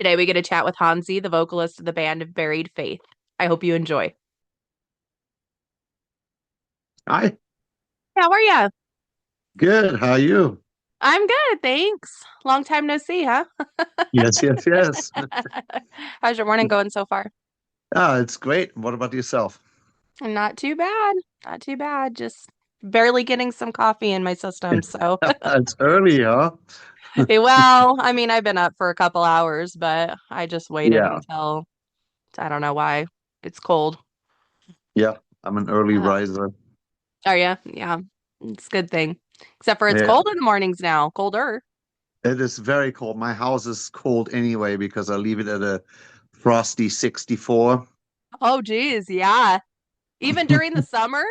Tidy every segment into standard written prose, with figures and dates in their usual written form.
Today we get to chat with Hansi, the vocalist of the band of Buried Faith. I hope you enjoy. Hi, How are you? good. How are you? I'm good, thanks. Long time no see, huh? Yes, yes, yes. How's your morning going so far? It's great. What about yourself? Not too bad. Not too bad. Just barely getting some coffee in my system. So, It's early, huh? well, I mean, I've been up for a couple hours, but I just waited Yeah, until I don't know why. It's cold. yeah. I'm an early Uh, riser. are you? Yeah, it's a good thing. Except for it's Yeah, cold in the mornings now, colder. it is very cold. My house is cold anyway because I leave it at a frosty 64. Oh, geez. Yeah. Even during the summer?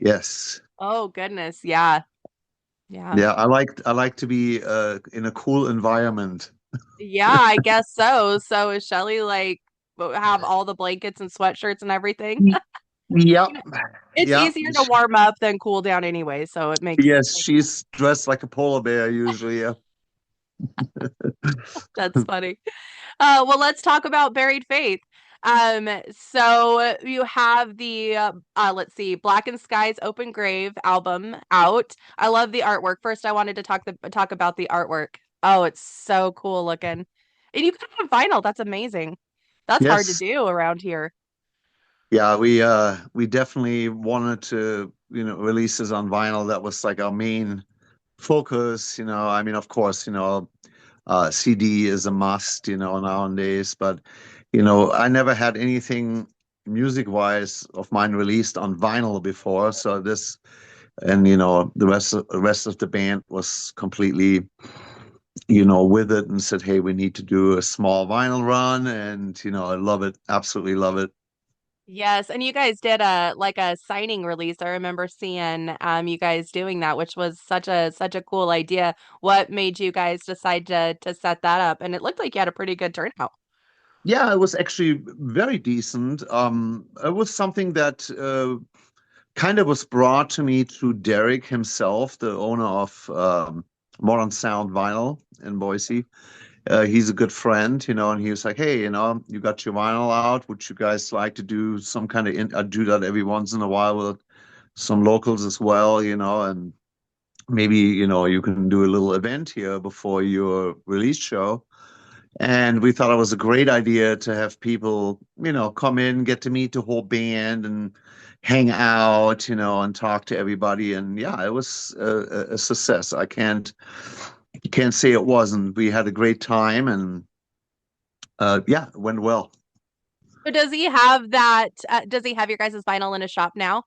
Yes. Oh goodness, yeah. Yeah. Yeah, I like to be in a cool environment. Yeah, I guess so. So is Shelly like have all the blankets and sweatshirts and everything? Y- Yep. You know, it's Yeah. easier to warm up than cool down anyway, so it Yes, makes she's dressed like a polar bear usually. Yeah. that's funny. Well, let's talk about Buried Faith. So you have the let's see, Black and Sky's Open Grave album out. I love the artwork. First, I wanted to talk about the artwork. Oh, it's so cool looking. And you got it on vinyl. That's amazing. That's hard to Yes. do around here. Yeah, we definitely wanted to, release this on vinyl. That was like our main focus, I mean, of course, CD is a must, nowadays, but I never had anything music-wise of mine released on vinyl before. So this and the rest of the band was completely, with it and said, "Hey, we need to do a small vinyl run." And I love it, absolutely love it. Yes, and you guys did a signing release. I remember seeing you guys doing that, which was such a cool idea. What made you guys decide to set that up? And it looked like you had a pretty good turnout. Yeah, it was actually very decent. It was something that kind of was brought to me through Derek himself, the owner of Modern Sound Vinyl in Boise. He's a good friend, and he was like, "Hey, you got your vinyl out. Would you guys like to do some kind of I do that every once in a while with some locals as well, and maybe, you can do a little event here before your release show." And we thought it was a great idea to have people, come in, get to meet the whole band and hang out, and talk to everybody. And yeah, it was a success. You can't say it wasn't. We had a great time and yeah, it went well. So does he have that? Does he have your guys' vinyl in his shop now?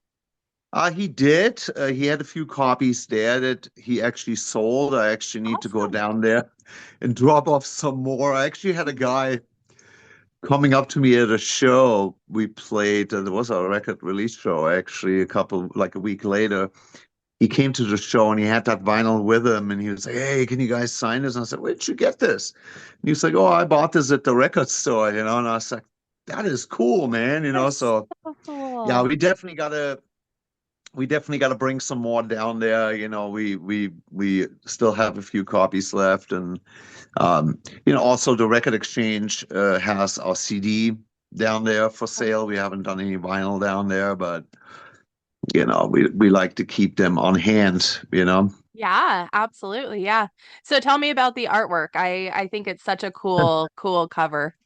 He did. He had a few copies there that he actually sold. I actually need to go Awesome. down there and drop off some more. I actually had a guy coming up to me at a show we played. There was a record release show actually like a week later. He came to the show and he had that vinyl with him and he was like, "Hey, can you guys sign this?" And I said, "Where'd you get this?" And he was like, "Oh, I bought this at the record store, And I was like, "That is cool, man." That's So so yeah, cool. we definitely gotta bring some more down there. We still have a few copies left, and also the Record Exchange has our CD down there for sale. We haven't done any vinyl down there, but we like to keep them on hand. Yeah, absolutely. Yeah. So tell me about the artwork. I think it's such a cool cover.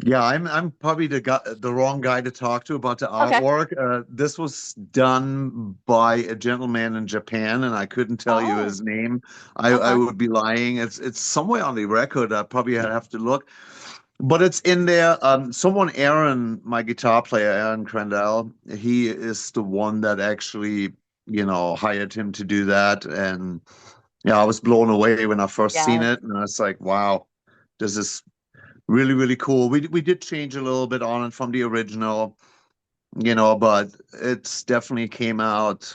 Yeah, I'm probably the wrong guy to talk to about the Okay. artwork. This was done by a gentleman in Japan, and I couldn't tell you Oh, his name. I uh-huh. would be lying. It's somewhere on the record. I probably have to look, but it's in there. Aaron, my guitar player, Aaron Crandall, he is the one that actually, hired him to do that. And yeah, I was blown away when I first seen Yes. it, and I was like, wow, this is really, really cool. We did change a little bit on it from the original, but it's definitely came out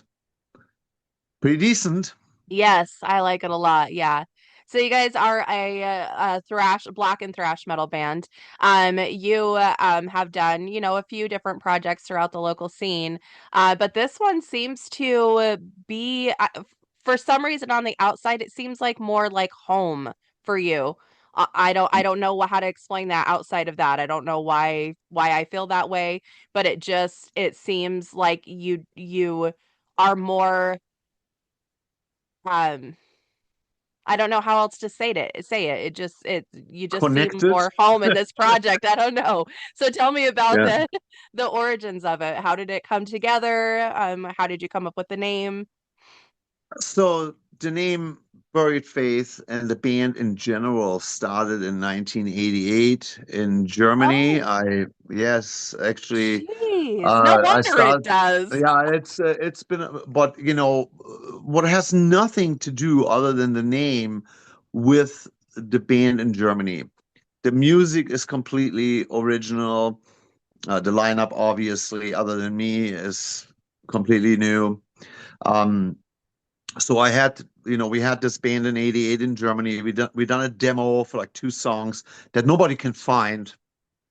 pretty decent. Yes, I like it a lot. Yeah. So you guys are a thrash, black and thrash metal band. You have done, a few different projects throughout the local scene. But this one seems to be, for some reason on the outside, it seems like more like home for you. I don't know how to explain that outside of that. I don't know why I feel that way, but it seems like you are more um I don't know how else to say it. It you just seem Connected. more home in this project. I don't know. So tell me about Yeah. the origins of it. How did it come together? How did you come up with the name? So the name Buried Faith and the band in general started in 1988 in Germany. Oh, I yes, actually, jeez. No I wonder it started. does. Yeah, it's been, but what has nothing to do other than the name with the band in Germany. The music is completely original. The lineup, obviously, other than me, is completely new. Um, so we had this band in '88 in Germany. We done a demo for like two songs that nobody can find.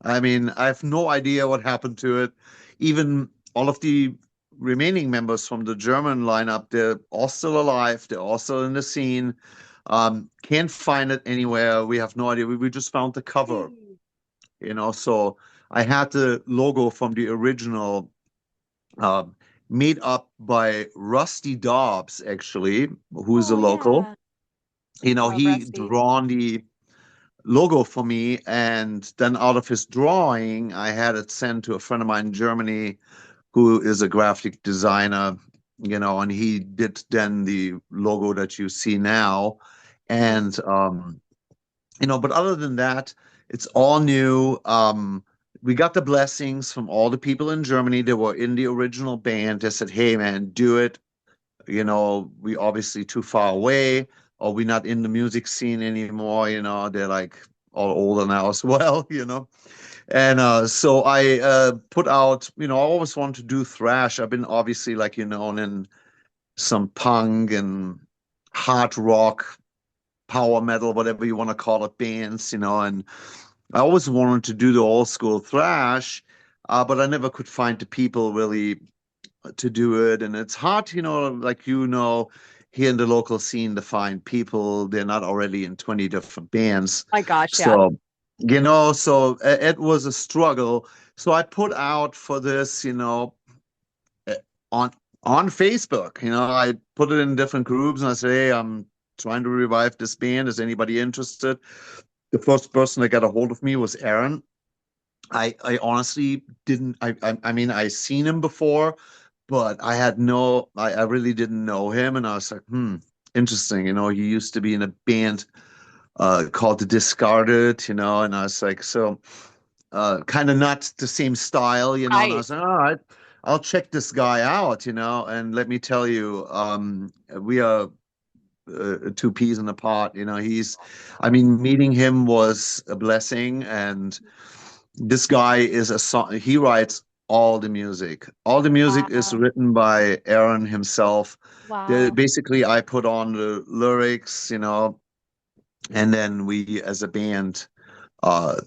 I mean, I have no idea what happened to it. Even all of the remaining members from the German lineup, they're all still alive. They're all still in the scene. Can't find it anywhere. We have no idea. We just found the cover, so I had the logo from the original, um, made up by Rusty Dobbs, actually, who's a Oh local. yeah. Love He Rusty. drawn the logo for me, and then out of his drawing, I had it sent to a friend of mine in Germany who is a graphic designer, and he did then the logo that you see now. Mhm. And but other than that, it's all new. We got the blessings from all the people in Germany that were in the original band. They said, "Hey, man, do it. We obviously too far away, or we're not in the music scene anymore. They're like all older now as well. And so I put out. I always wanted to do thrash. I've been obviously like in some punk and hard rock, power metal, whatever you want to call it, bands. And I always wanted to do the old school thrash, but I never could find the people really to do it. And it's hard, like here in the local scene to find people. They're not already in 20 different bands. My gosh, yeah. So, it was a struggle. So I put out for this, uh, on on Facebook. I put it in different groups and I say, hey, I'm trying to revive this band. Is anybody interested? The first person that got a hold of me was Aaron. I honestly didn't. I mean, I seen him before, but I really didn't know him, and I was like, interesting. He used to be in a band called The Discarded, and I was like, so kind of not the same style, and I Right. was like, all right, I'll check this guy out, and let me tell you, we are two peas in a pod. I mean, meeting him was a blessing, and this guy is a song. He writes all the music. All the music is Wow. written by Aaron himself. Wow. Basically, I put on the lyrics, and then we as a band, uh,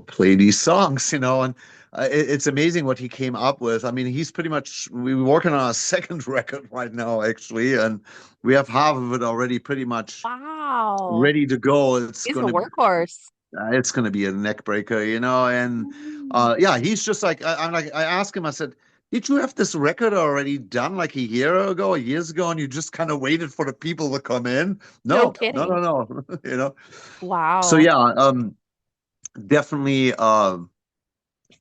play these songs, and it's amazing what he came up with. I mean, we're working on a second record right now, actually, and we have half of it already pretty much Wow. ready to go. He's a workhorse. It's gonna be a neck breaker, and Mm. yeah, he's just like I'm like I asked him, I said, did you have this record already done like a year ago, or years ago, and you just kind of waited for the people to come in? No No, no, kidding. no, no. So Wow. yeah, definitely,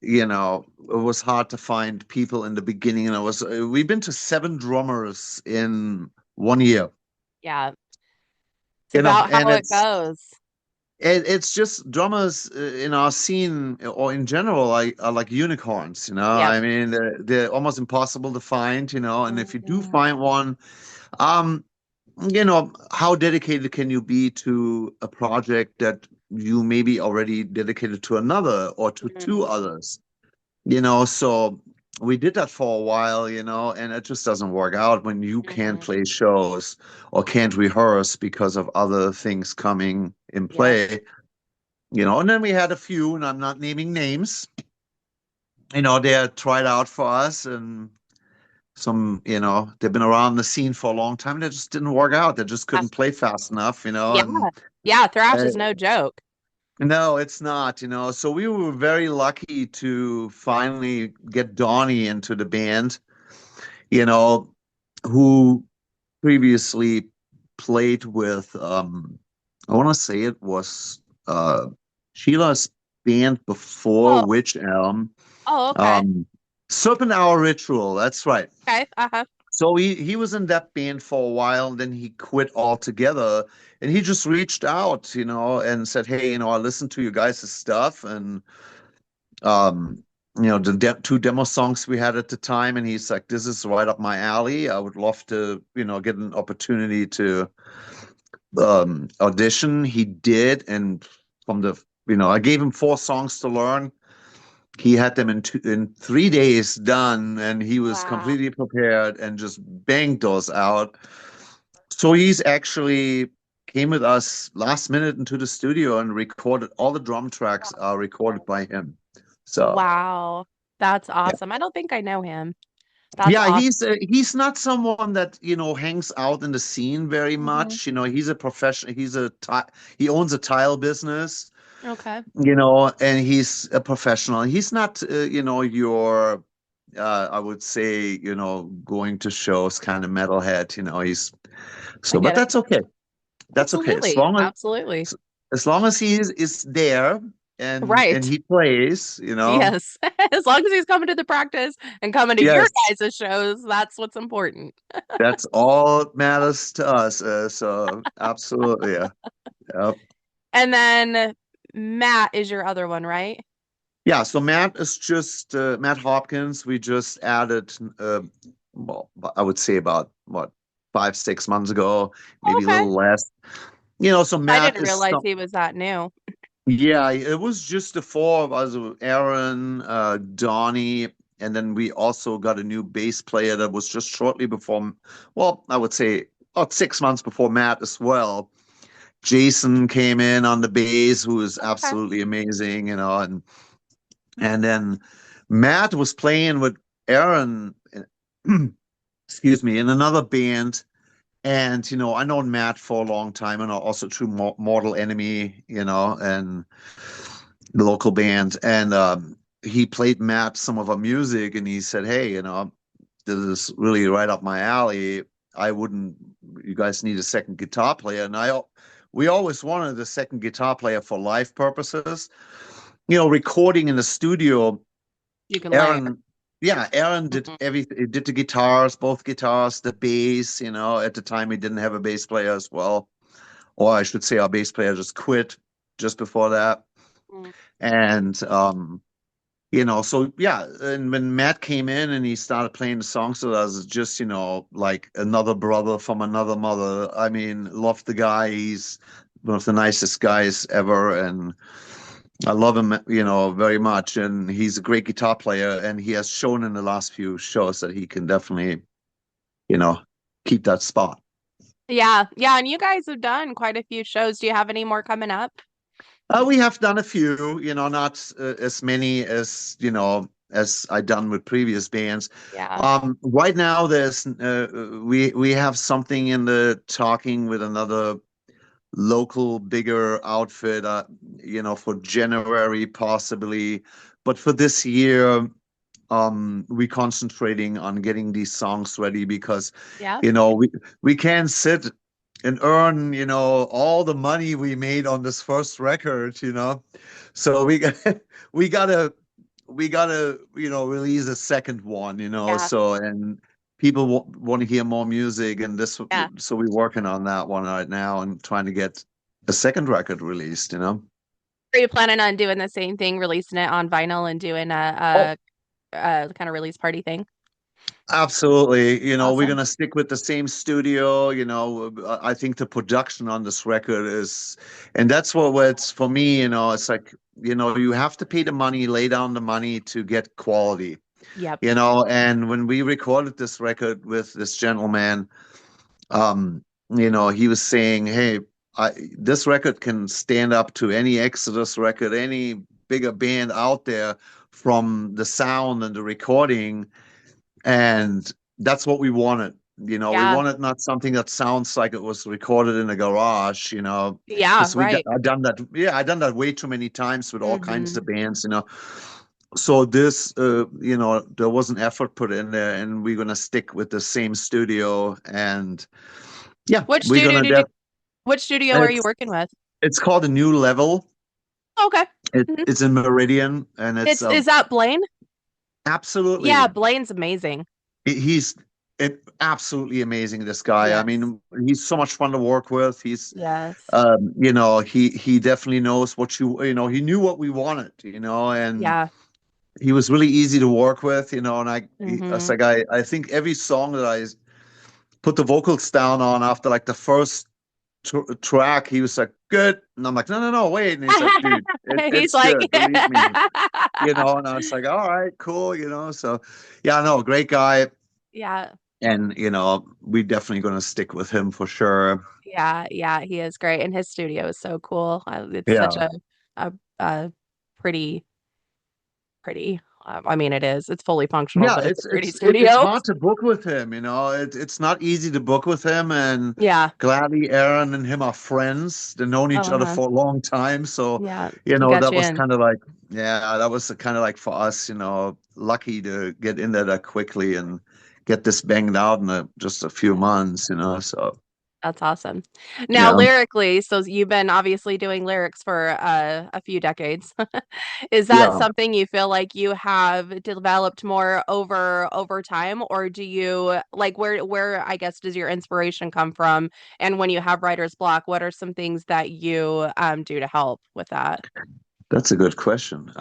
it was hard to find people in the beginning, and we've been to seven drummers in 1 year. Yeah. It's about And how it goes. it's just drummers in our scene or in general are like unicorns. Yep. I mean, they're almost impossible to find. And if you do Mhm. find one, um, how dedicated can you be to a project that you maybe already dedicated to another or to two Mhm. others? So we did that for a while, and it just doesn't work out when you can't Mhm. play shows or can't rehearse because of other things coming in Yep. play. And then we had a few, and I'm not naming names, they had tried out for us, and they've been around the scene for a long time. They just didn't work out. They just Uh, couldn't play fast enough, yeah. and Yeah, thrash uh, is no joke. no, it's not. So we were very lucky to finally get Donnie into the band, you know, who previously played with I want to say it was uh Sheila's band before Oh, Witch Elm. oh, okay. Um Serpent Hour Ritual, that's right. Okay. Uh-huh. So he was in that band for a while, and then he quit altogether. And he just reached out, and said, "Hey, I listened to you guys' stuff, and um, the two demo songs we had at the time." And he's like, "This is right up my alley. I would love to, get an opportunity to audition." He did, and I gave him 4 songs to learn. He had them in 3 days done, and he was Wow. completely prepared and just banged those out. So he's actually came with us last minute into the studio and recorded all the drum tracks are recorded by him. So Wow. That's yeah, awesome. I don't think I know him. That's yeah, awesome. he's not someone that hangs out in the scene very Hmm. much. He's a professional. He owns a tile business. Okay. And he's a professional. He's not, your, I would say, going to shows kind of metalhead. He's I but get it. that's okay. That's okay. As Absolutely. long Absolutely. as long as he is there and Right. he plays. Yes. As long as he's coming to the practice and coming to your Yes, guys' shows, that's what's important. that's all that matters to us. So absolutely, yeah. Yep. And then Matt is your other one, right? Yeah, so Matt is just Matt Hopkins. We just added, well, I would say about what 5, 6 months ago, maybe a Okay. little less. So I Matt didn't is realize he was that new. yeah, it was just the 4 of us: Aaron, Donnie, and then we also got a new bass player that was just shortly before. Well, I would say about 6 months before Matt as well. Jason came in on the bass, who is Okay. absolutely amazing, and then Matt was playing with Aaron, excuse me, in another band. And, I known Matt for a long time, and also through Mortal Enemy, and the local band. And he played Matt some of our music, and he said, "Hey, this is really right up my alley. I wouldn't, you guys need a second guitar player." And we always wanted a second guitar player for live purposes. Recording in the studio. You can layer. Aaron, yeah, Aaron did Mhm. everything. He did the guitars, both guitars, the bass. At the time he didn't have a bass player as well, or I should say, our bass player just quit just before that. Mm. And so yeah. And when Matt came in and he started playing the songs with us, it's just like another brother from another mother. I mean, love the guy. He's one of the nicest guys ever, and I love him, very much, and he's a great guitar player, and he has shown in the last few shows that he can definitely, you know, keep that spot. Yeah. Yeah. And you guys have done quite a few shows. Do you have any more coming up? We have done a few, not as many as I done with previous bands. Yeah. Right now, we have something in the talking with another local bigger outfit, for January possibly, but for this year. We concentrating on getting these songs ready because Yeah. we can't sit and earn all the money we made on this first record, so we gotta release a second one, Yeah. so and people want to hear more music, and this Yeah. so we're working on that one right now and trying to get a second record released. Are you planning on doing the same thing, releasing it on vinyl and doing a kind of release party thing? Absolutely. We're Awesome. going to stick with the same studio. I think the production on this record and that's what it's for me, it's like, you have to pay the money, lay down the money to get quality, Yep. and when we recorded this record with this gentleman, he was saying, "Hey, this record can stand up to any Exodus record, any bigger band out there from the sound and the recording." And that's what we wanted. We Yeah. wanted not something that sounds like it was recorded in a garage, Yeah, because right. I done that. Yeah, I done that way too many times with all kinds of Hmm. bands. So this, there was an effort put in there, and we're gonna stick with the same studio, and yeah, Which we're studio gonna did you, def which studio are you it's working with? it's called a new level. Okay. Mhm. It's in Meridian, and it's Is that Blaine? Yeah, absolutely Blaine's amazing. he's absolutely amazing. This guy, I Yes. mean, he's so much fun to work with. He's Yes. he definitely knows what he knew what we wanted, and Yeah. he was really easy to work with, and it's Hmm. like I think every song that I put the vocals down on after like the first track, he was like, good. And I'm like, no, no, no, wait. And he's like, dude, He's it's like, good. Believe me. And I was like, all right, cool. So yeah, no, great guy. yeah. And, we're definitely going to stick with him for sure. Yeah, yeah, he is great, and his studio is so cool. It's such Yeah. a pretty pretty. I mean, it is. It's fully functional, Yeah, but it's a it's pretty it's it, it's studio. hard to book with him. It's not easy to book with him, and Yeah. gladly Aaron and him are friends. They've known each other Uh-huh. for a long time, so Yeah. He got that you was in. kind of like, yeah, that was kind of like for us, lucky to get in there that quickly and get this banged out in just a few Yeah. months. So That's awesome. Now, yeah, lyrically, so you've been obviously doing lyrics for a few decades. Is that yeah. something you feel like you have developed more over time, or do you like where I guess does your inspiration come from? And when you have writer's block, what are some things that you do to help with that? That's a good question.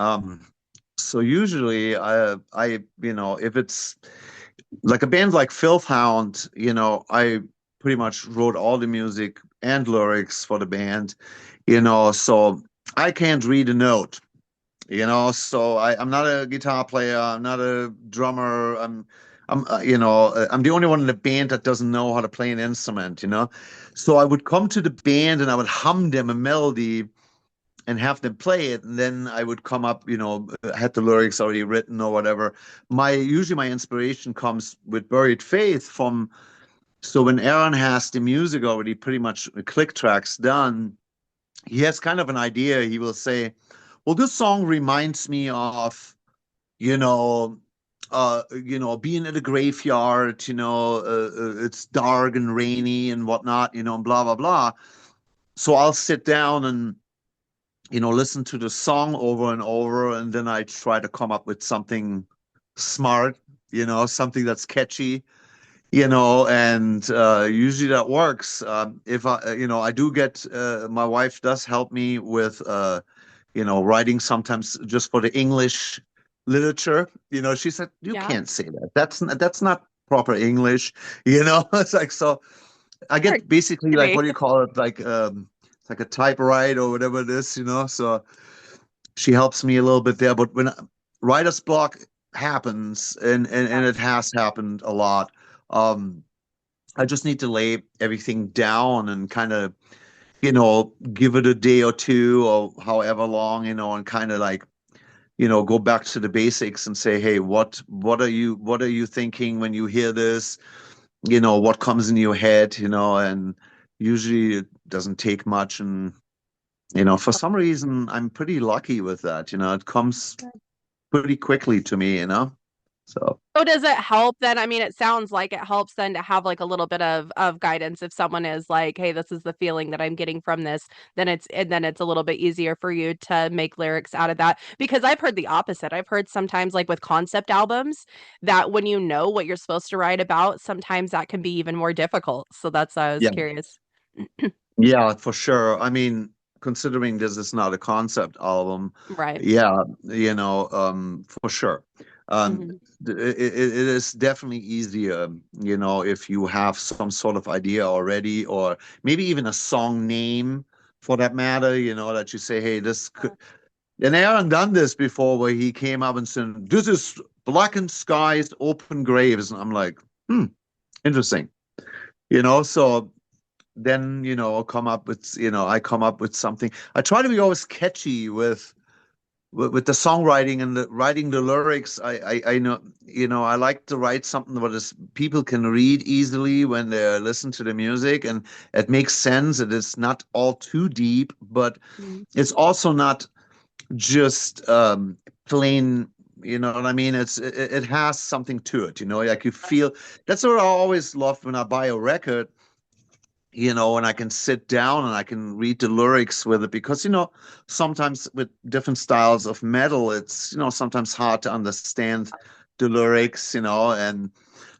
So usually if it's like a band like Filth Hound, I pretty much wrote all the music and lyrics for the band. So I can't read a note. So I'm not a guitar player, I'm not a drummer, I'm the only one in the band that doesn't know how to play an instrument. So I would come to the band and I would hum them a melody and have them play it, and then I would come up, had the lyrics already written or whatever. My inspiration comes with Buried Faith from. So when Aaron has the music already pretty much click tracks done, he has kind of an idea. He will say, well, this song reminds me of, you know being at a graveyard, it's dark and rainy and whatnot, and blah blah blah. So I'll sit down and listen to the song over and over, and then I try to come up with something smart, something that's catchy, and usually that works. If I do get, my wife does help me with, writing sometimes just for the English literature. She said, you Yeah. can't say that. That's not proper English. It's like, so I Or get basically like, kidding. what do you call it? Like, it's like a typewrite or whatever it is, so she helps me a little bit there. But when writer's block happens, and Yeah. it has happened a lot, um, I just need to lay everything down and kind of, give it a day or two or however long, and kind of like, go back to the basics and say, hey, what are you thinking when you hear this? What comes in your head, and usually it doesn't take much. And, for some reason, I'm pretty lucky with that. It comes pretty quickly to me. So So does it help then? I mean, it sounds like it helps then to have like a little bit of guidance if someone is like, "Hey, this is the feeling that I'm getting from this," then it's a little bit easier for you to make lyrics out of that. Because I've heard the opposite. I've heard sometimes like with concept albums that when you know what you're supposed to write about, sometimes that can be even more difficult. So that's why I was yeah, curious. yeah, for sure. I mean, considering this is not a concept album, Right. yeah, for sure. Um, Hmm. it is definitely easier, if you have some sort of idea already, or maybe even a song name for that matter, that you say, hey, this could. And Aaron done this before, where he came up and said, "This is Blackened Skies, Open Graves," and I'm like, interesting. So then, I come up with something. I try to be always catchy with with the songwriting and the writing the lyrics, I know, I like to write something that is people can read easily when they listen to the music, and it makes sense. It is not all too deep, but Mm. it's also not just plain. You know what I mean? It has something to it. Like you feel. That's what I always love when I buy a record. And I can sit down and I can read the lyrics with it because, sometimes with different styles of metal, it's, sometimes hard to understand the lyrics, and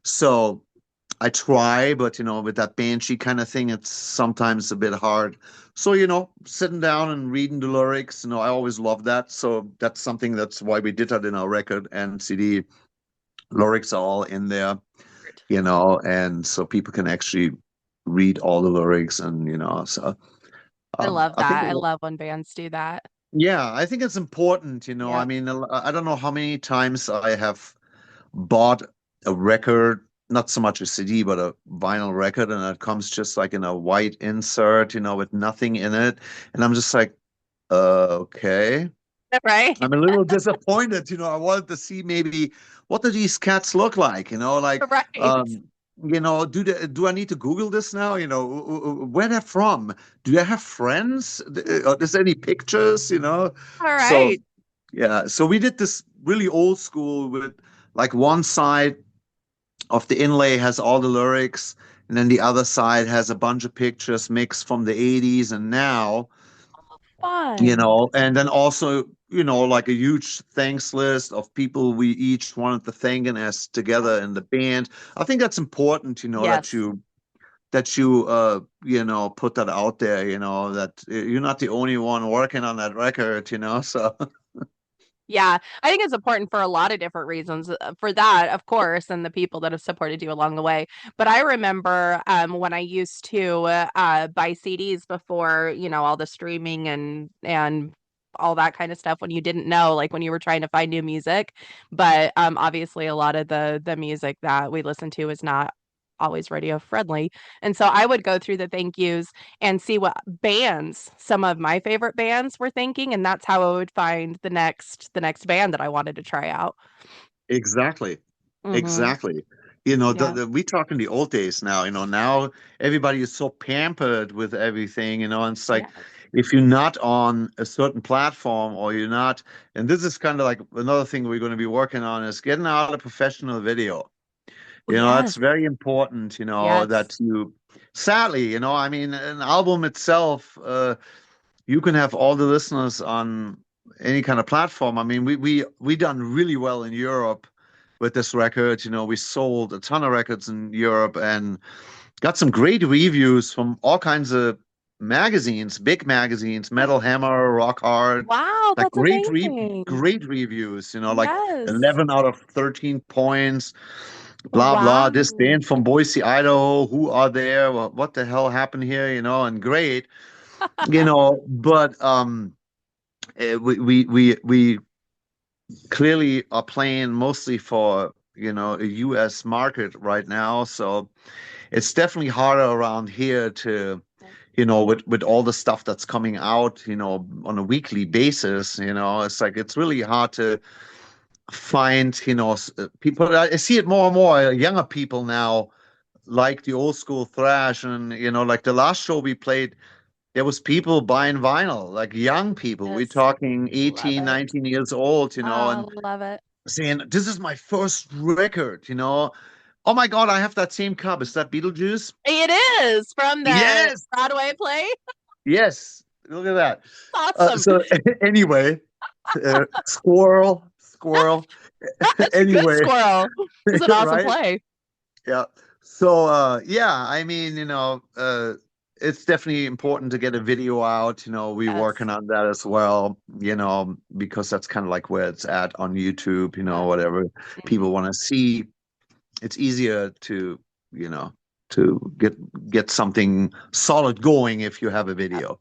so I try, but, with that banshee kind of thing, it's sometimes a bit hard. So, sitting down and reading the lyrics, I always love that. So that's why we did that in our record and CD. Lyrics are all in there, and so people can actually read all the lyrics and so I love I think that. I love when bands do that. yeah, I think it's important, I Yep. mean, I don't know how many times I have bought a record, not so much a CD, but a vinyl record, and it comes just like in a white insert, with nothing in it, and I'm just like, okay. Right? I'm a little disappointed. I wanted to see maybe what do these cats look like? Like, Right. um, do I need to Google this now? Where they're from? Do they have friends? Is there any pictures? All So right. yeah, so we did this really old school with like one side of the inlay has all the lyrics, and then the other side has a bunch of pictures mixed from the 80s and now Fun. and then also, like a huge thanks list of people we each wanted to thank and as Yep. together in the band. I think that's important, Yes. that you put that out there, that you're not the only one working on that record, so Yeah, I think it's important for a lot of different reasons. For that, of course, and the people that have supported you along the way. But I remember when I used to buy CDs before, all the streaming and all that kind of stuff when you didn't know, like when you were trying to find new music. But obviously, a lot of the music that we listen to is not always radio friendly. And so I would go through the thank yous and see what bands some of my favorite bands were thinking, and that's how I would find the next band that I wanted to try out. exactly. Hmm. Exactly. Yeah. We talk in the old days now, now everybody is so pampered with everything, and it's like Yes. if you're not on a certain platform or you're not, and this is kind of like another thing we're going to be working on is getting out a professional video. Oh, It's yes. very important, Yes. that sadly, I mean, an album itself, you can have all the listeners on any kind of platform. I mean, we done really well in Europe with this record. We sold a ton of records in Europe and got some great reviews from all kinds of magazines, big magazines, Metal Hammer, Rock Hard, Wow, like that's amazing. great reviews. Like Yes. 11 out of 13 points. Blah blah. Wow. This band from Boise, Idaho. Who are there? What the hell happened here? And great. But we clearly are playing mostly for a U.S. market right now, so it's definitely harder around here to with all the stuff that's coming out on a weekly basis. It's like it's really hard to find people. I see it more and more. Younger people now like the old school thrash, and like the last show we played there was people buying vinyl, like young people. We're Yes. talking Love 18, it. 19 years old, I and love it. saying, "This is my first record. Oh my God, I have that same cup. Is that Beetlejuice? It is from the Yes, Broadway play. yes. Look at that. Awesome. So anyway, squirrel, squirrel. That's a good Anyway, squirrel. It's an awesome right? play. Yeah. So yeah, I mean, it's definitely important to get a video out. We're working Yes. on that as well, because that's kind of like where it's at on YouTube, Yes. whatever Mhm. people want to see. It's easier you know, to get something solid going if you have a video.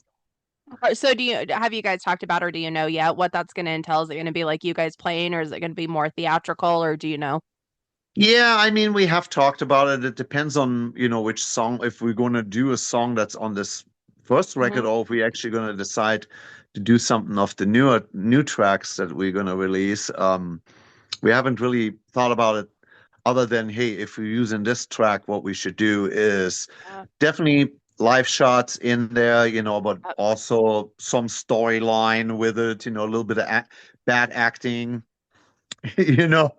So do you have you guys talked about or do you know yet what that's going to entail? Is it going to be like you guys playing or is it going to be more theatrical or do you know? Yeah, I mean, we have talked about it. It depends on, which song, if we're going to do a song that's on this first record Hmm. or if we're actually going to decide to do something of the new tracks that we're gonna release. We haven't really thought about it other than, hey, if we're using this track, what we should do is Yeah. definitely live shots in there, but Uh, also some storyline with it, a little bit of bad acting, you know.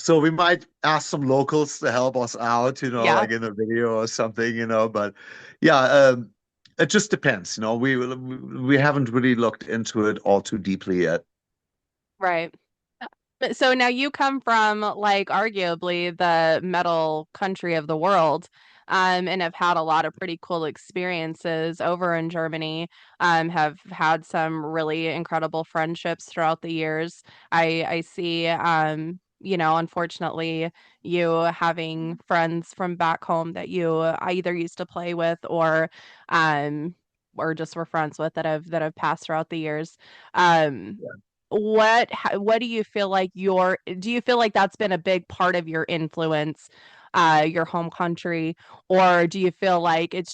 So we might ask some locals to help us out, yeah. like in a video or something, but yeah, it just depends, we haven't really looked into it all too deeply yet. Right. But so now you come from like arguably the metal country of the world, and have had a lot of pretty cool experiences over in Germany. Have had some really incredible friendships throughout the years. I see, unfortunately, you having friends from back home that you either used to play with um, or just were friends with that have passed throughout the years. Um, what do you feel like do you feel like that's been a big part of your influence, your home country, or do you feel like it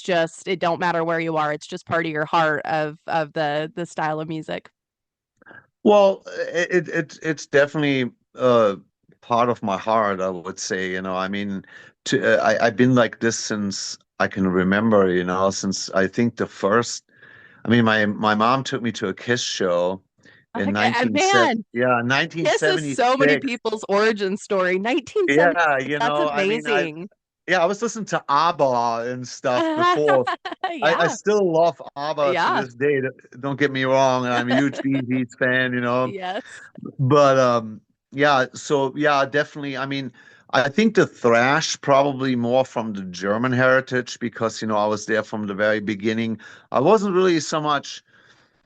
don't matter where you are, it's just part of your heart of the style of music? Well, it's definitely part of my heart, I would say, I mean, I've been like this since I can remember, since I think I mean, my mom took me to a Kiss show in Okay, and 1970, man, yeah, this is so many 1976. people's origin story. Yeah, 1976, that's amazing. I was listening to ABBA and stuff before. I Yeah, still love ABBA to yeah, this day. Don't get me wrong. I'm a huge Bee Gees fan, yes. but yeah, so yeah, definitely. I mean, I think the thrash probably more from the German heritage because I was there from the very beginning. I wasn't really so much.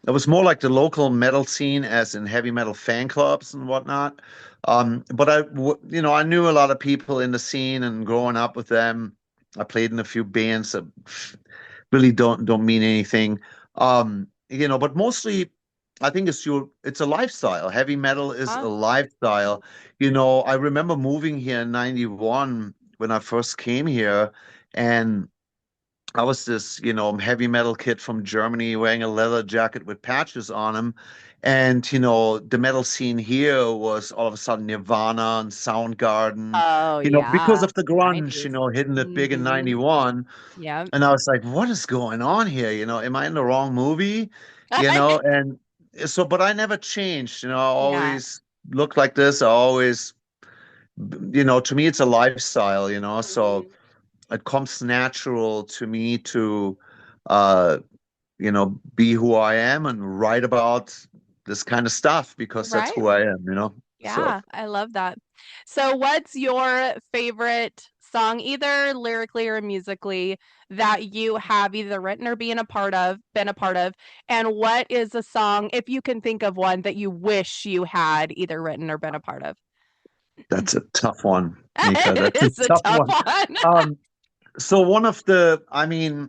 It was more like the local metal scene, as in heavy metal fan clubs and whatnot. But I knew a lot of people in the scene, and growing up with them, I played in a few bands that really don't mean anything. But mostly, I think it's a lifestyle. Heavy metal is a Huh? lifestyle. I remember moving here in '91 when I first came here, and I was this, heavy metal kid from Germany wearing a leather jacket with patches on him. And, the metal scene here was all of a sudden Nirvana and Soundgarden, Oh because yeah, of the the grunge, 90s. hitting it big in Hmm. 91. Yeah. And I was like, what is going on here? Am I in the wrong movie? And so, but I never changed, I Yeah. always looked like this. I always, to me, it's a lifestyle, so Mhm. it comes natural to me to uh be who I am and write about this kind of stuff because that's Right. who I am. So Yeah, I love that. So, what's your favorite song, either lyrically or musically, that you have either written or been a part of? And what is a song, if you can think of one, that you wish you had either written or been a part of? that's a tough one, Mika. It That's a is a tough tough one. one. So I mean,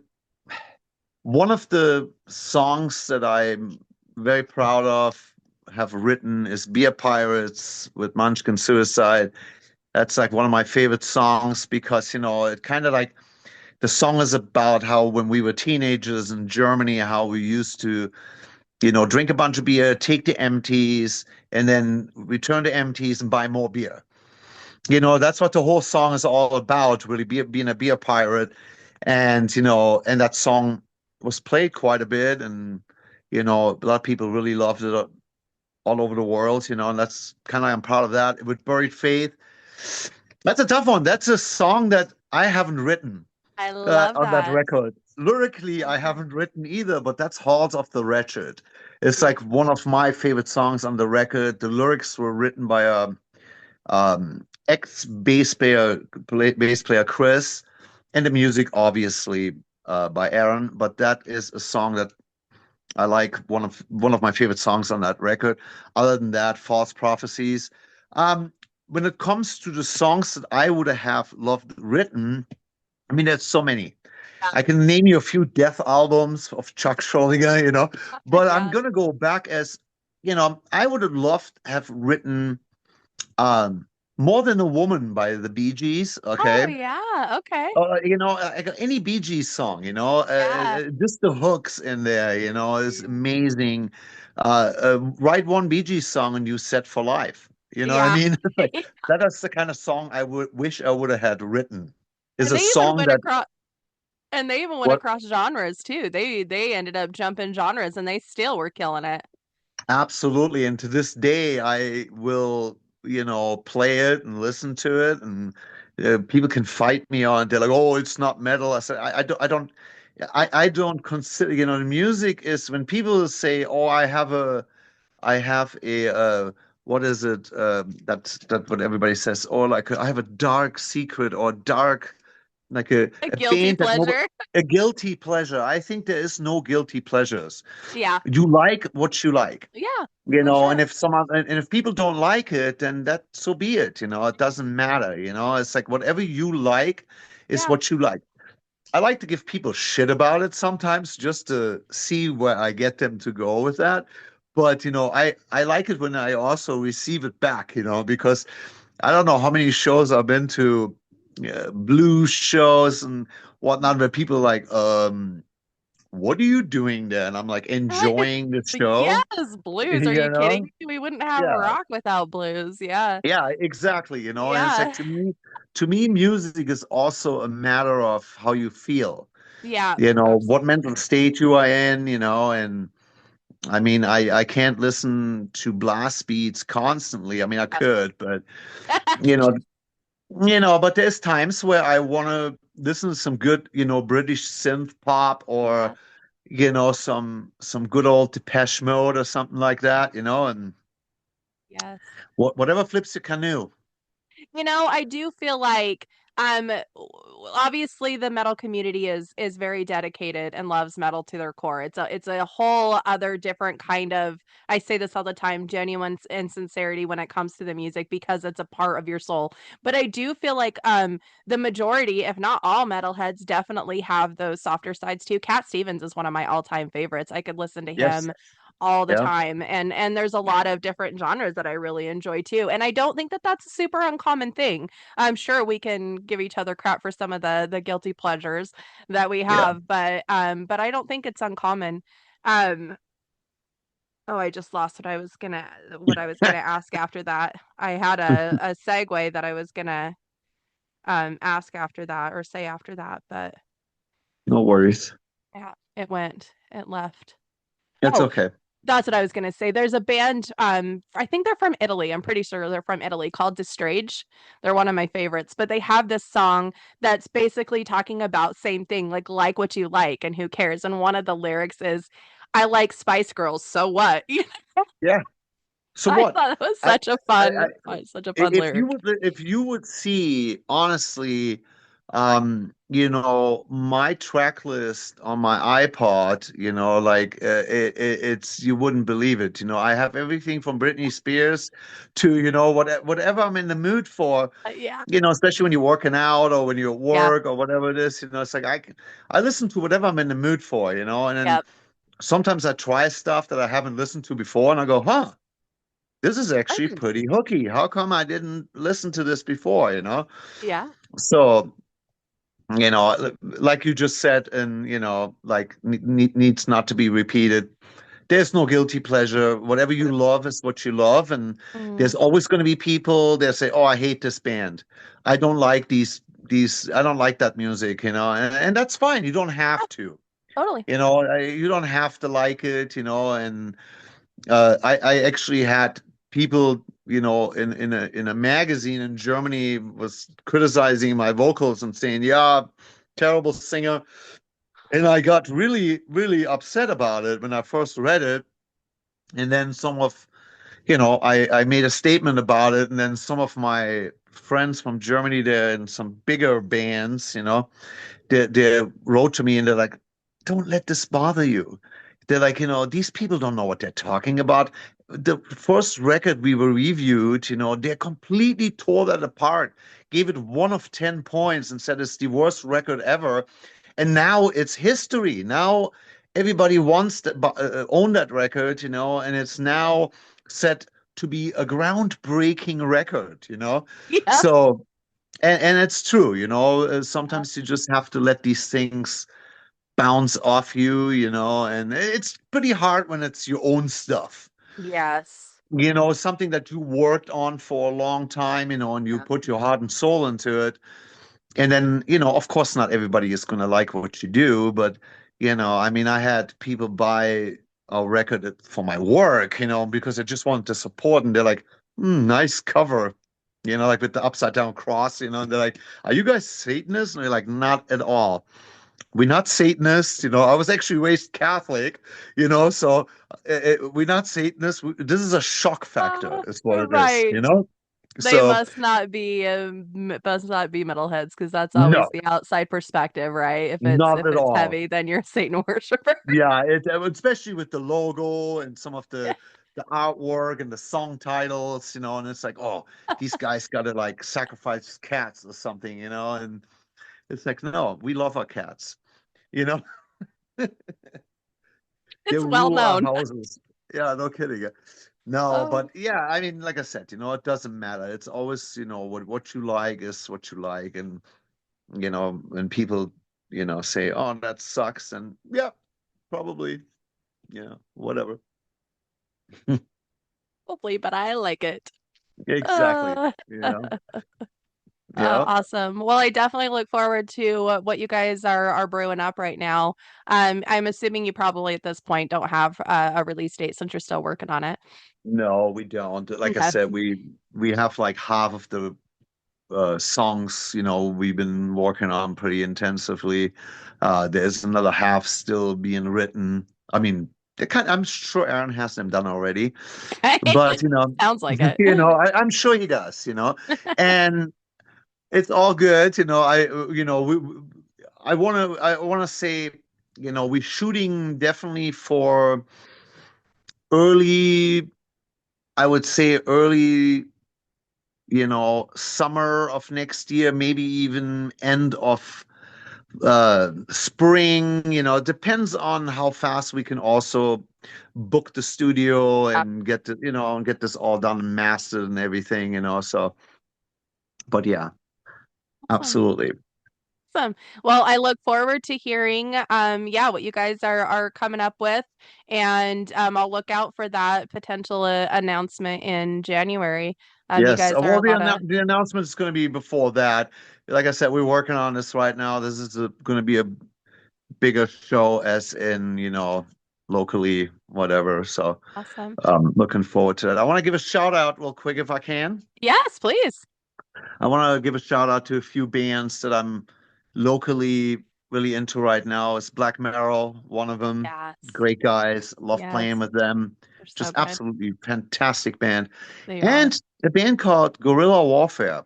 one of the songs that I'm very proud of, have written, is Beer Pirates with Munchkin Suicide. That's like one of my favorite songs because, it kind of like the song is about how when we were teenagers in Germany, how we used to, drink a bunch of beer, take the empties, and then return the empties and buy more beer. That's what the whole song is all about, really being a beer pirate. And that song was played quite a bit, and a lot of people really loved it all over the world, and that's kind of, I'm proud of that. With Buried Faith, that's a tough one. That's a song that I haven't written I love on that that. record. Lyrically, I Mhm. haven't written either, but that's Halls of the Wretched. It's Mhm. like one of my favorite songs on the record. The lyrics were written by a ex bass player Chris, and the music obviously by Aaron. But that is a song that I like, one of my favorite songs on that record. Other than that, False Prophecies. Um, when it comes to the songs that I would have loved written, I mean, there's so many. I can name you a few Death albums of Chuck Schuldiner, but I'm Yeah. gonna go back as, I would have loved to have written um, More Than a Woman by the Bee Gees. Oh Okay. yeah, okay. Any Bee Gees song, Yeah. just the hooks in there, is amazing. Write one Bee Gees song and you set for life. You know what I Yeah. mean? Like that is the kind of song I would wish I would have had written. Is And a they even song went that across and they even went what across genres too. They ended up jumping genres and they still were killing it. absolutely. And to this day, I will, play it and listen to it, and people can fight me on. They're like, "Oh, it's not metal." I said, I don't consider. The music is when people say, "Oh, I have a what is it? That's what everybody says. Or like I have a dark secret or dark like A a guilty band that no pleasure. a guilty pleasure. I think there is no guilty pleasures. Yeah. You like what you like, Yeah, for and sure. if people don't like it, then that so be it. It doesn't matter. It's like whatever you like is Yeah. what you like. I like to give people shit about it sometimes just to see where I get them to go with that. But I like it when I also receive it back, because I don't know how many shows I've been to, blues shows and whatnot, where people are like, what are you doing there? And I'm like enjoying the show, Yes, blues. Are you you kidding know? me? We wouldn't have Yeah. rock without blues. Yeah. Yeah, exactly, and it's like Yeah. to me, music is also a matter of how you feel, Yeah, what mental absolutely. state you are in, and I mean, I can't listen to blast beats constantly. I mean, I Yep. could, but you know, but there's times where I want to listen to some good, British synth pop or Yeah. some good old Depeche Mode or something like that, and Yes. whatever flips your canoe. I do feel like obviously the metal community is very dedicated and loves metal to their core. It's a whole other different kind of, I say this all the time, genuine and sincerity when it comes to the music because it's a part of your soul. But I do feel like the majority, if not all metalheads definitely have those softer sides too. Cat Stevens is one of my all-time favorites. I could listen to Yes. him all the Yeah. time, and there's a lot of different genres that I really enjoy too, and I don't think that that's a super uncommon thing. I'm sure we can give each other crap for some of the guilty pleasures that we Yeah. have, but I don't think it's uncommon. um oh, I just lost what I was gonna ask after that. I had a segue that I was gonna ask after that or say after that, but No worries. yeah, it left. It's Oh, okay. that's what I was gonna say. There's a band, I think they're from Italy. I'm pretty sure they're from Italy called Distrage. They're one of my favorites, but they have this song that's basically talking about same thing, like what you like and who cares. And one of the lyrics is, I like Spice Girls, so what? Yeah. So I what? thought it was I, such a fun lyric. if you would see honestly, my track list on my iPod, like it's you wouldn't believe it. I have everything from Britney Spears to whatever I'm in the mood for. Yeah. Especially when you're working out or when you're at Yeah. work or whatever it is. It's like I listen to whatever I'm in the mood for. And then Yep. sometimes I try stuff that I haven't listened to before, and I go, huh. This is actually Mm. pretty hooky. How come I didn't listen to this before? Yeah. So, like you just said, and, like needs not to be repeated. There's no guilty pleasure. Whatever you love is what you love. And Mm. there's always going to be people that say, oh, I hate this band. I don't like I don't like that music, and that's fine. You don't Yeah, have to, totally. you don't have to like it, and I actually had people, in a magazine in Germany was criticizing my vocals and saying, "Yeah, terrible singer." And I got really, really upset about it when I first read it. And then I made a statement about it. And then some of my friends from Germany, they're in some bigger bands, they wrote to me and they're like, don't let this bother you. They're like, these people don't know what they're talking about. The first record we were reviewed, they completely tore that apart, gave it 1 of 10 points and said it's the worst record ever. And now it's history. Now everybody wants to own that record, and it's now set to be a groundbreaking record, you know? Yeah. So, and it's true, you know, Yeah. sometimes you just have to let these things bounce off you, you know, and it's pretty hard when it's your own stuff. Yes. You know, something that you worked on for a long time, you know, and you Yeah. put your heart and soul into it. And then, you know, of course, not everybody is going to like what you do, but, you know, I mean, I had people buy a record for my work, you know, because they just wanted to support, and they're like, nice cover, you know, like with the upside down cross, you know, and they're like, are you guys Satanists? And they're like, not at all. We're not Satanists, you know. I was actually raised Catholic, you know, so we're not Satanists. This is a shock factor, is what it is, you Right. know. They So must not be metalheads because that's always no, the outside perspective, right? not If at it's all. heavy, then you're a Satan worshiper. Yeah, especially with the logo and some of Yeah. the artwork and the song titles, you know, and it's like, oh, these guys got to like sacrifice cats or something, you know, and it's like, no, we love our cats, you know. They It's well rule our known. houses. Yeah, no kidding. No, Oh, but yeah, I mean, like I said, you know, it doesn't matter. It's always, you know, what you like is what you like, and you know, when people, you know, say, "Oh, that sucks," and yeah, probably, you know, whatever. hopefully, but I like it. Exactly. Uh, You know. Yeah. awesome. Well, I definitely look forward to what you guys are brewing up right now. I'm assuming you probably at this point don't have a release date since you're still working on it. No, we don't. Like I Okay. said, we have like half of the songs, you know, we've been working on pretty intensively. There's another half still being written. I mean, I'm sure Aaron has them done already, but you know, Sounds like it. you know, I'm sure he does, you know, and it's all good, you know. You know, I want to say, you know, we're shooting definitely for early, I would say early, you know, summer of next year, maybe even end of spring. You know, it depends on how fast we can also book the studio and get the, you know, and get this all done and mastered and everything, you know. So, but yeah, Awesome. absolutely. Awesome. Well, I look forward to hearing yeah, what you guys are coming up with, and I'll look out for that potential announcement in January. You Yes. guys are Well, a lot of the announcement is going to be before that. Like I said, we're working on this right now. This is going to be a bigger show, as in, you know, locally, whatever. So, awesome. looking forward to it. I want to give a shout out real quick if I can. Yes, please. I want to give a shout out to a few bands that I'm locally really into right now. It's Black Marrow, one of them. Yes. Great guys. Love playing Yes. with them. They're so Just good. absolutely fantastic band. They are. And a band called Guerrilla Warfare.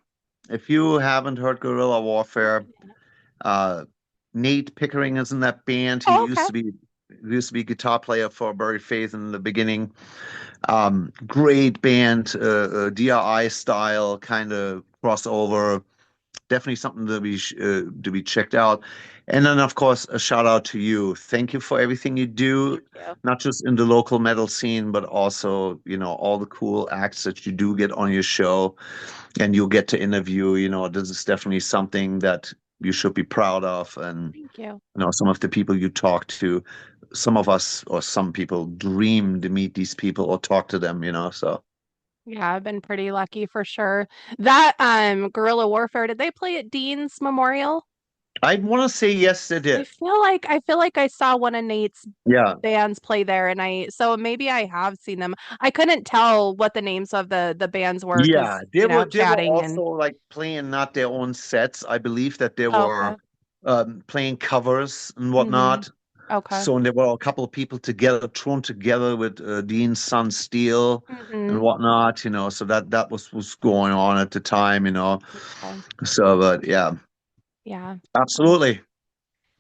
If you haven't heard Guerrilla Warfare, uh, Nate Pickering is in that band. Oh, okay. He used to be guitar player for Bury Faith in the beginning. Great band, DRI style kind of crossover. Definitely something to be checked out. And then, of course, a shout out to you. Thank you for everything you do, Thank you. not just in the local metal scene, but also, you know, all the cool acts that you do get on your show and you'll get to interview. You know, this is definitely something that you should be proud of. And, Thank you. you know, some of the people you talk to, some of us or some people dream to meet these people or talk to them, you know, so. Yeah, I've been pretty lucky for sure. That Guerrilla Warfare, did they play at Dean's Memorial? I want to say yes, they did. I feel like I saw one of Nate's Yeah. bands play there, and I so maybe I have seen them. I couldn't tell what the names of the bands were Yeah, because, you know, they were chatting also and like playing not their own sets. I believe that they oh, were okay. playing covers and Mm-hmm. whatnot. Okay. So and there were a couple of people together, thrown together with Dean's son Steele and Mm-hmm. whatnot. You know, so that was going on at the time. You know, Okay. so but yeah, Yeah. Well, absolutely.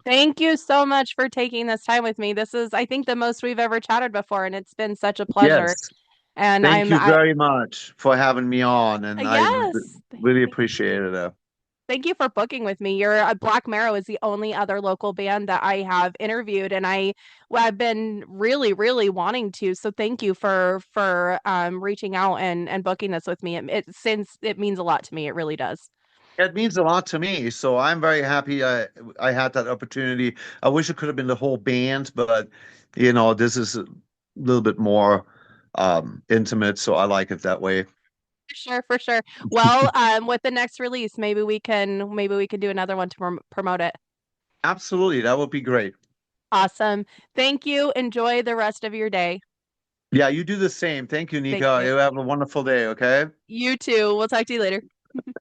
thank you so much for taking this time with me. This is, I think, the most we've ever chatted before, and it's been such a pleasure. Yes, And thank you I very much for having me on, and I yes, really thank you. appreciate it. Thank you for booking with me. Your Black Marrow is the only other local band that I have interviewed, and I've been really, really wanting to. So thank you for reaching out and booking this with me. Since it means a lot to me, it really does. It means a lot to me, so I'm very happy I had that opportunity. I wish it could have been the whole band, but this is a little bit more intimate, so I like it that way. For sure, for sure. Well, with the next release, maybe we can do another one to promote it. Absolutely, that would be great. Awesome. Thank you. Enjoy the rest of your day. Yeah, you do the same. Thank you, Thank Nika. you. You have a wonderful day, okay? You too. We'll talk to you later.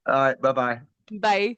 All right, bye-bye. Bye.